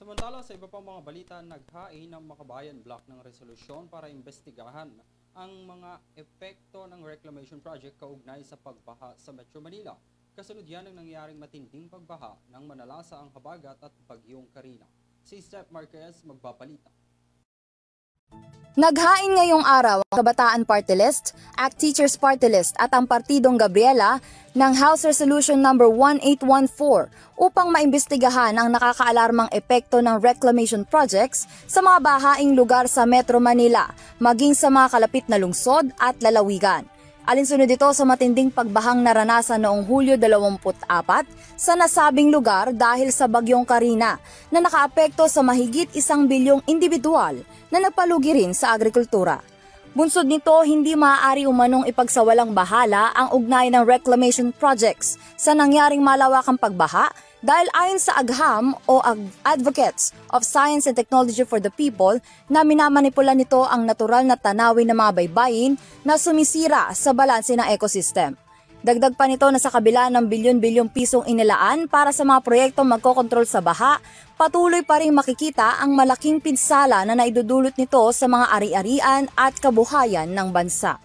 Samantala sa iba pang mga balita, naghain ng Makabayan Block ng resolusyon para imbestigahan ang mga epekto ng reclamation project kaugnay sa pagbaha sa Metro Manila. Kasunod yan ang nangyaring matinding pagbaha ng Manalasa ang Habagat at Bagyong Carina. Si Steph Marquez magbabalita. Naghain ngayong araw ang Kabataan Party List, ACT Teachers Party List at ang Partidong Gabriela ng House Resolution No. 1814 upang maimbestigahan ang nakakaalarmang epekto ng reclamation projects sa mga bahaing lugar sa Metro Manila, maging sa mga kalapit na lungsod at lalawigan. Alinsunod ito sa matinding pagbahang naranasan noong Hulyo 24 sa nasabing lugar dahil sa Bagyong Carina na nakaapekto sa mahigit 1 bilyong individual na nagpalugi rin sa agrikultura. Bunsod nito, hindi maaari umanong ipagsawalang bahala ang ugnay ng reclamation projects sa nangyaring malawakang pagbaha dahil ayon sa AGHAM o Advocates of Science and Technology for the People na minamanipula nito ang natural na tanawin ng mga baybayin na sumisira sa balanse ng ecosystem. Dagdag pa nito na sa kabila ng bilyon-bilyong pisong inilaan para sa mga proyektong magkokontrol sa baha, patuloy pa rin makikita ang malaking pinsala na naidudulot nito sa mga ari-arian at kabuhayan ng bansa.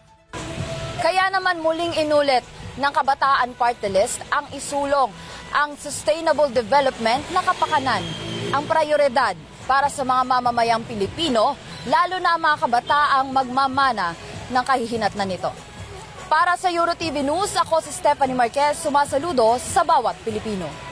Kaya naman muling inulit ng Kabataan Party List ang isulong ang sustainable development na kapakanan, ang prioridad para sa mga mamamayang Pilipino, lalo na ang mga kabataang magmamana ng kahihinatnan nito. Para sa EuroTV News, ako si Stephanie Marquez, sumasaludo sa bawat Pilipino.